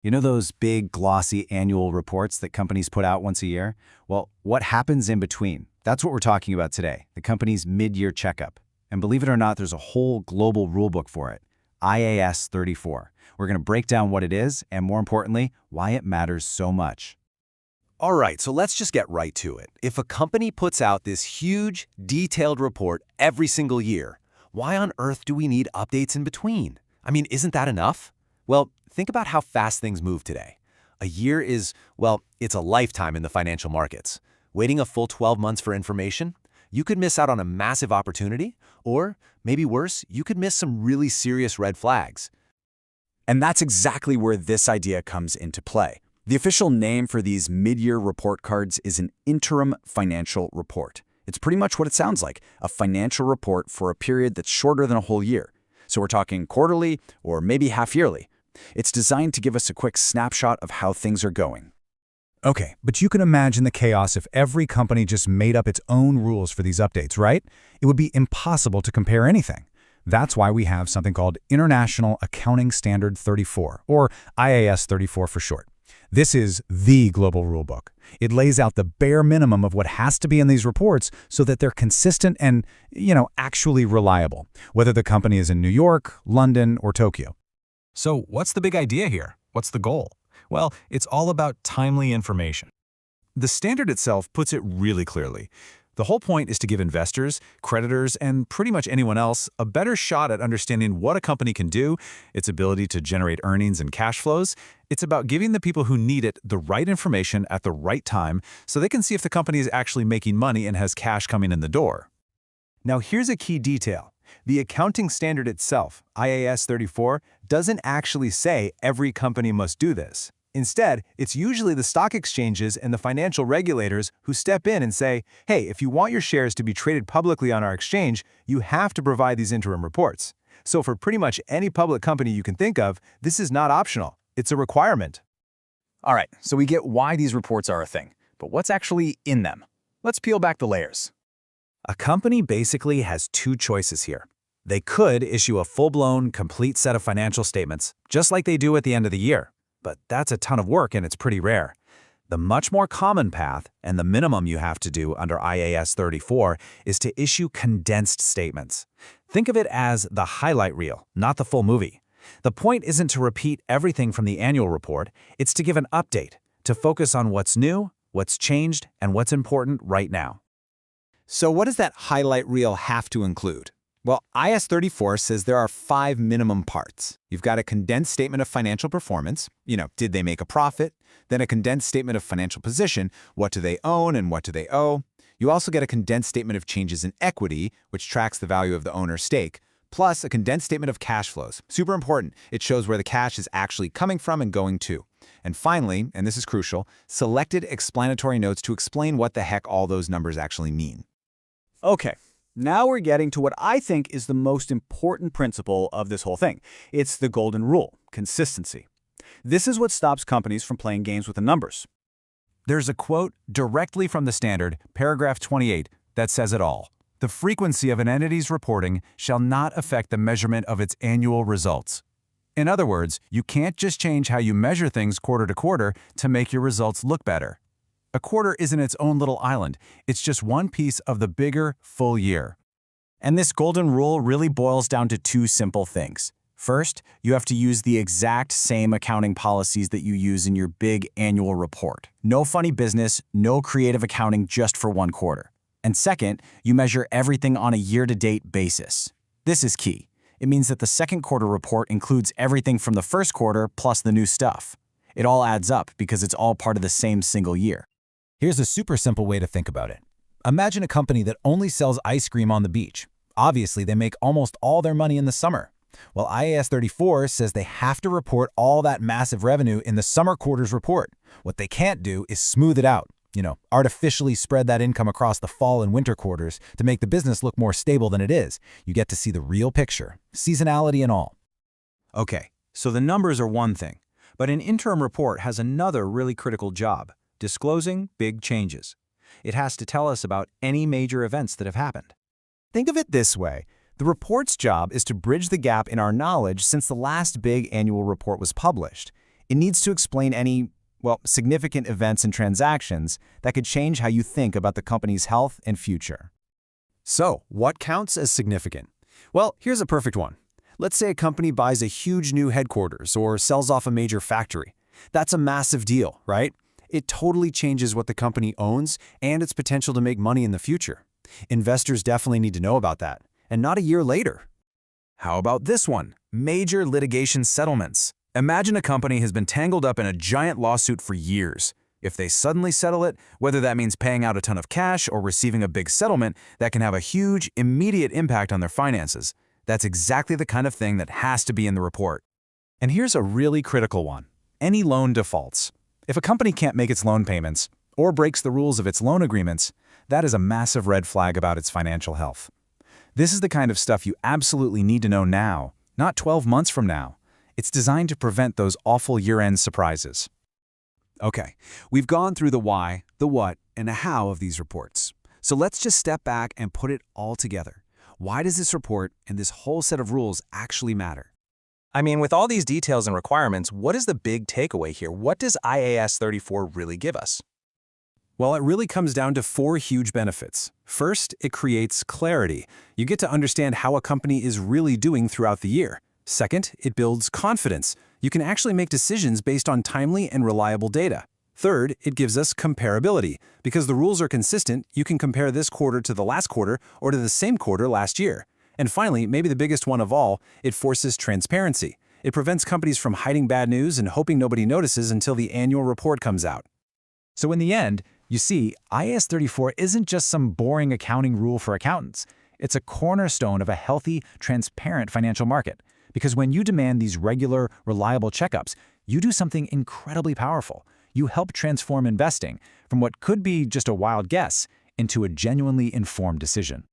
You know those big, glossy annual reports that companies put out once a year? Well, what happens in between? That's what we're talking about today, the company's mid-year checkup. And believe it or not, there's a whole global rulebook for it, IAS 34. We're going to break down what it is and, more importantly, why it matters so much. All right, so let's just get right to it. If a company puts out this huge, detailed report every single year, why on earth do we need updates in between? I mean, isn't that enough? Well, think about how fast things move today. A year is, well, it's a lifetime in the financial markets. Waiting a full 12 months for information? You could miss out on a massive opportunity, or maybe worse, you could miss some really serious red flags. And that's exactly where this idea comes into play. The official name for these mid-year report cards is an Interim Financial Report. It's pretty much what it sounds like, a financial report for a period that's shorter than a whole year. So we're talking quarterly or maybe half-yearly. It's designed to give us a quick snapshot of how things are going. Okay, but you can imagine the chaos if every company just made up its own rules for these updates, right? It would be impossible to compare anything. That's why we have something called International Accounting Standard 34, or IAS 34 for short. This is the global rulebook. It lays out the bare minimum of what has to be in these reports so that they're consistent and, actually reliable, whether the company is in New York, London, or Tokyo. So what's the big idea here? What's the goal? Well, it's all about timely information. The standard itself puts it really clearly. The whole point is to give investors, creditors, and pretty much anyone else a better shot at understanding what a company can do, its ability to generate earnings and cash flows. It's about giving the people who need it the right information at the right time so they can see if the company is actually making money and has cash coming in the door. Now here's a key detail. The accounting standard itself, IAS 34, doesn't actually say every company must do this. Instead, it's usually the stock exchanges and the financial regulators who step in and say, hey, if you want your shares to be traded publicly on our exchange, you have to provide these interim reports. So for pretty much any public company you can think of, this is not optional. It's a requirement. All right, so we get why these reports are a thing, but what's actually in them? Let's peel back the layers. A company basically has two choices here. They could issue a full-blown, complete set of financial statements, just like they do at the end of the year. But that's a ton of work and it's pretty rare. The much more common path, and the minimum you have to do under IAS 34, is to issue condensed statements. Think of it as the highlight reel, not the full movie. The point isn't to repeat everything from the annual report, it's to give an update, to focus on what's new, what's changed, and what's important right now. So what does that highlight reel have to include? Well, IAS 34 says there are 5 minimum parts. You've got a condensed statement of financial performance, did they make a profit? Then a condensed statement of financial position, what do they own and what do they owe? You also get a condensed statement of changes in equity, which tracks the value of the owner's stake, plus a condensed statement of cash flows. Super important. It shows where the cash is actually coming from and going to. And finally, and this is crucial, selected explanatory notes to explain what the heck all those numbers actually mean. Okay. Now we're getting to what I think is the most important principle of this whole thing. It's the golden rule, consistency. This is what stops companies from playing games with the numbers. There's a quote directly from the standard, paragraph 28, that says it all. The frequency of an entity's reporting shall not affect the measurement of its annual results. In other words, you can't just change how you measure things quarter to quarter to make your results look better. A quarter isn't its own little island. It's just one piece of the bigger, full year. And this golden rule really boils down to two simple things. First, you have to use the exact same accounting policies that you use in your big annual report. No funny business, no creative accounting just for one quarter. And second, you measure everything on a year-to-date basis. This is key. It means that the second quarter report includes everything from the first quarter plus the new stuff. It all adds up because it's all part of the same single year. Here's a super simple way to think about it. Imagine a company that only sells ice cream on the beach. Obviously, they make almost all their money in the summer. Well, IAS 34 says they have to report all that massive revenue in the summer quarter's report. What they can't do is smooth it out, artificially spread that income across the fall and winter quarters to make the business look more stable than it is. You get to see the real picture, seasonality and all. Okay, so the numbers are one thing, but an interim report has another really critical job. Disclosing big changes. It has to tell us about any major events that have happened. Think of it this way. The report's job is to bridge the gap in our knowledge since the last big annual report was published. It needs to explain any, well, significant events and transactions that could change how you think about the company's health and future. So, what counts as significant? Well, here's a perfect one. Let's say a company buys a huge new headquarters or sells off a major factory. That's a massive deal, right? It totally changes what the company owns and its potential to make money in the future. Investors definitely need to know about that, and not a year later. How about this one? Major litigation settlements. Imagine a company has been tangled up in a giant lawsuit for years. If they suddenly settle it, whether that means paying out a ton of cash or receiving a big settlement, that can have a huge, immediate impact on their finances. That's exactly the kind of thing that has to be in the report. And here's a really critical one. Any loan defaults. If a company can't make its loan payments or breaks the rules of its loan agreements, that is a massive red flag about its financial health. This is the kind of stuff you absolutely need to know now, not 12 months from now. It's designed to prevent those awful year-end surprises. Okay, we've gone through the why, the what, and the how of these reports. So let's just step back and put it all together. Why does this report and this whole set of rules actually matter? I mean, with all these details and requirements, what is the big takeaway here? What does IAS 34 really give us? Well, it really comes down to 4 huge benefits. First, it creates clarity. You get to understand how a company is really doing throughout the year. Second, it builds confidence. You can actually make decisions based on timely and reliable data. Third, it gives us comparability. Because the rules are consistent, you can compare this quarter to the last quarter or to the same quarter last year. And finally, maybe the biggest one of all, it forces transparency. It prevents companies from hiding bad news and hoping nobody notices until the annual report comes out. So in the end, you see, IAS 34 isn't just some boring accounting rule for accountants. It's a cornerstone of a healthy, transparent financial market. Because when you demand these regular, reliable checkups, you do something incredibly powerful. You help transform investing from what could be just a wild guess into a genuinely informed decision.